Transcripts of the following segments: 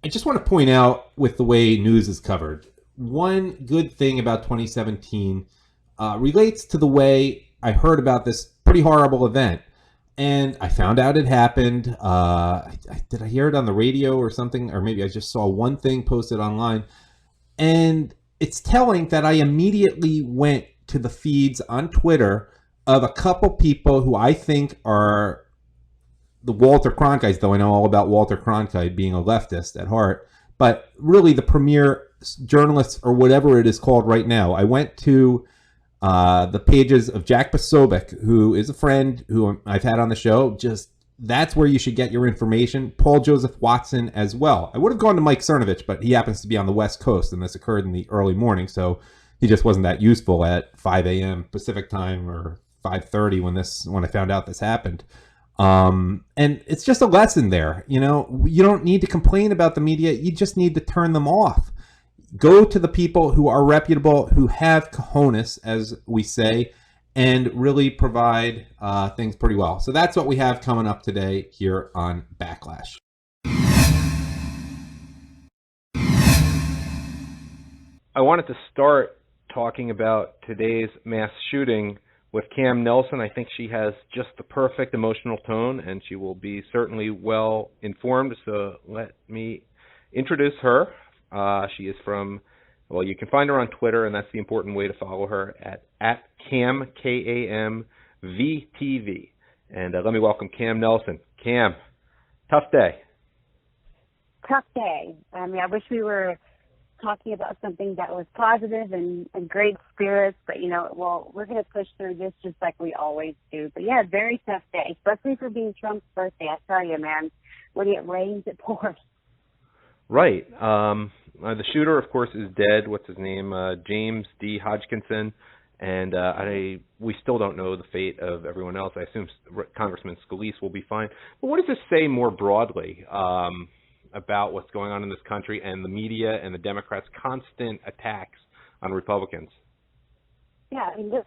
I just want to point out with the way news is covered, one good thing about 2017 relates to the way I heard about this pretty horrible event. And I found out it happened. Did I hear it on the radio or something? Or maybe I just saw one thing posted online. And it's telling that I immediately went to the feeds on Twitter of a couple people who I think are the Walter Cronkite, though I know all about Walter Cronkite being a leftist at heart, but really the premier journalists or whatever it is called right now. I went to the pages of Jack Posobiec, who is a friend who I've had on the show. Just that's where you should get your information. Paul Joseph Watson as well. I would have gone to Mike Cernovich, but he happens to be on the West Coast, and this occurred in the early morning, so he just wasn't that useful at 5 a.m. Pacific time or 5:30 when I found out this happened. And it's just a lesson there. You know, you don't need to complain about the media. You just need to turn them off. Go to the people who are reputable, who have cojones, as we say, and really provide things pretty well. So that's what we have coming up today here on Backlash. I wanted to start talking about today's mass shooting with Cam Nelson. I think she has just the perfect emotional tone, and she will be certainly well informed. So let me introduce her. She is from, well, you can find her on Twitter, and that's the important way to follow her, at Cam, KAMVTV. And let me welcome Cam Nelson. Cam, tough day. Tough day. I mean, I wish we were talking about something that was positive and great spirits, but well, we're going to push through this just like we always do. But yeah, very tough day, especially for being Trump's birthday. I tell you, man, when it rains, it pours. Right. The shooter, of course, is dead. What's his name? James D. Hodgkinson. And we still don't know the fate of everyone else. I assume Congressman Scalise will be fine. But what does this say more broadly about what's going on in this country and the media and the Democrats' constant attacks on Republicans? Yeah, I mean, this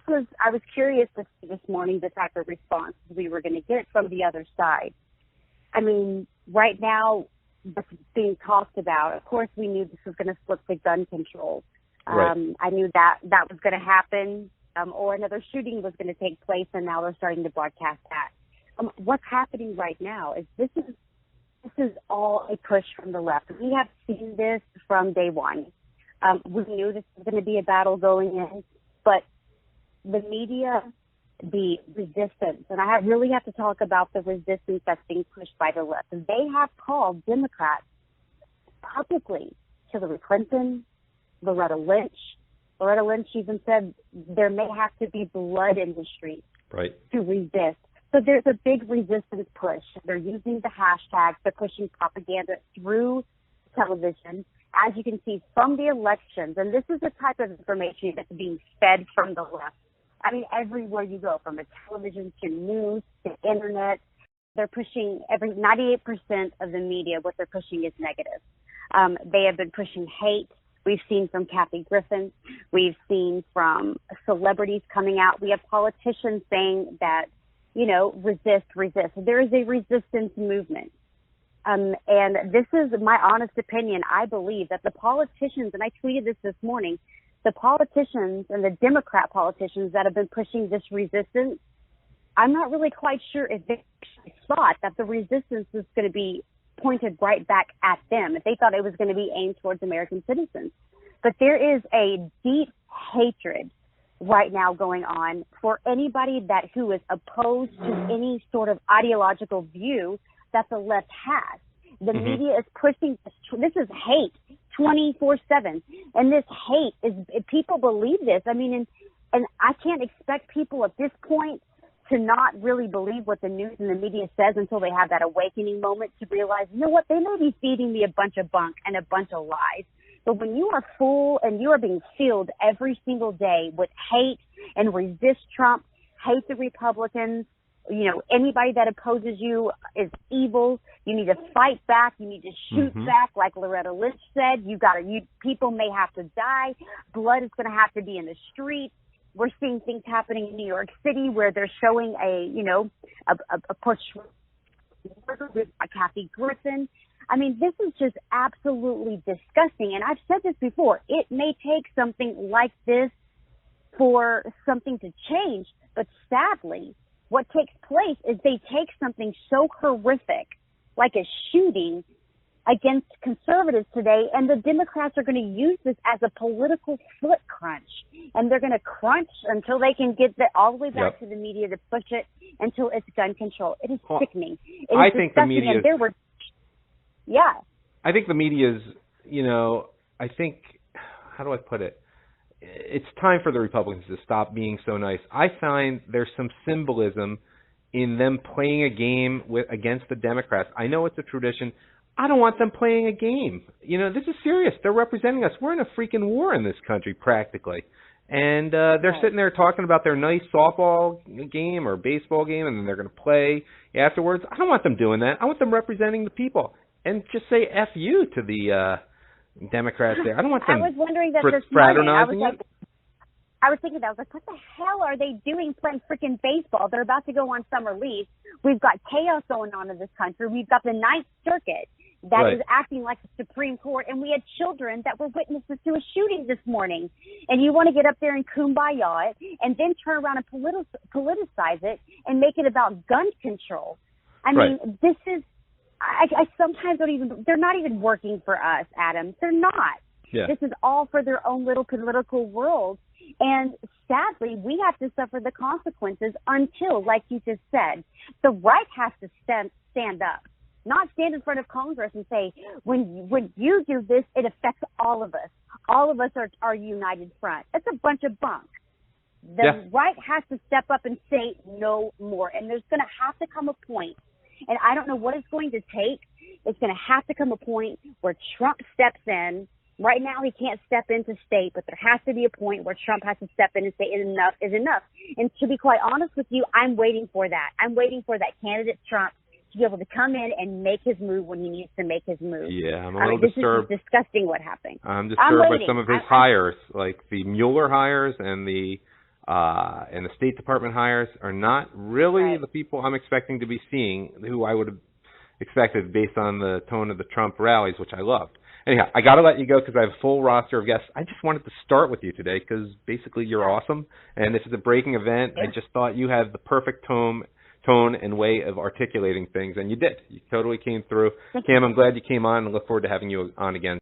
was. I was curious this morning the type of response we were going to get from the other side. I mean, right now, what's being talked about, of course, we knew this was going to flip the gun control. Right. I knew that was going to happen, or another shooting was going to take place, and now they're starting to broadcast that. What's happening right now is this is all a push from the left. We have seen this from day one. We knew this was going to be a battle going in, but the media, the resistance, and I really have to talk about the resistance that's being pushed by the left. They have called Democrats publicly, Hillary Clinton, Loretta Lynch. Loretta Lynch even said there may have to be blood in the streets to resist. So there's a big resistance push. They're using the hashtags. They're pushing propaganda through television. As you can see from the elections, and this is the type of information that's being fed from the left. I mean, everywhere you go, from the television to news to internet, they're pushing 98% of the media, what they're pushing is negative. They have been pushing hate. We've seen from Kathy Griffin. We've seen from celebrities coming out. We have politicians saying that, resist. There is a resistance movement. And this is my honest opinion. I believe that the politicians, and I tweeted this morning, the politicians and the Democrat politicians that have been pushing this resistance, I'm not really quite sure if they thought that the resistance was going to be pointed right back at them, if they thought it was going to be aimed towards American citizens. But there is a deep hatred right now going on for anybody who is opposed to any sort of ideological view that the left has. The media is pushing this is hate 24/7, and this hate is, people believe this. I mean, and I can't expect people at this point to not really believe what the news and the media says until they have that awakening moment to realize, you know what, they may be feeding me a bunch of bunk and a bunch of lies. But when you are full and you are being filled every single day with hate and resist Trump, hate the Republicans, anybody that opposes you is evil. You need to fight back. You need to shoot back, like Loretta Lynch said. People may have to die. Blood is going to have to be in the streets. We're seeing things happening in New York City where they're showing a push by Kathy Griffin. I mean, this is just absolutely disgusting. And I've said this before. It may take something like this for something to change, but sadly, what takes place is they take something so horrific, like a shooting against conservatives today, and the Democrats are going to use this as a political foot crunch. And they're going to crunch until they can get all the way back to the media to push it until it's gun control. It is sickening. It is I think the media... And there were, I think the media's, I think, how do I put it? It's time for the Republicans to stop being so nice. I find there's some symbolism in them playing a game against the Democrats. I know it's a tradition. I don't want them playing a game. This is serious. They're representing us. We're in a freaking war in this country, practically. And they're sitting there talking about their nice softball game or baseball game, and then they're going to play afterwards. I don't want them doing that. I want them representing the people. And just say F you to the Democrats there. I don't want them I was wondering that this fraternizing morning. I was thinking that. I was like, what the hell are they doing playing freaking baseball? They're about to go on summer leave. We've got chaos going on in this country. We've got the Ninth Circuit that is acting like the Supreme Court, and we had children that were witnesses to a shooting this morning. And you want to get up there and kumbaya it and then turn around and politicize it and make it about gun control. I mean, this is, I sometimes don't even, they're not even working for us, Adam. They're not. Yeah. This is all for their own little political world. And sadly, we have to suffer the consequences until, like you just said, the right has to stand up, not stand in front of Congress and say, when you do this, it affects all of us. All of us are united front. That's a bunch of bunk. The right has to step up and say no more. And there's going to have to come a point, and I don't know what it's going to take. It's going to have to come a point where Trump steps in. Right now, he can't step into state, but there has to be a point where Trump has to step in and say enough is enough. And to be quite honest with you, I'm waiting for that. I'm waiting for that candidate Trump to be able to come in and make his move when he needs to make his move. Yeah, I'm a little disturbed. This is disgusting what happened. I'm disturbed by some of his hires, like the Mueller hires and the State Department hires are not really the people I'm expecting to be seeing, who I would have expected based on the tone of the Trump rallies, which I loved. Anyhow, I got to let you go because I have a full roster of guests. I just wanted to start with you today because basically you're awesome, and this is a breaking event. I just thought you had the perfect tone and way of articulating things, and you did. You totally came through. Cam, I'm glad you came on and look forward to having you on again.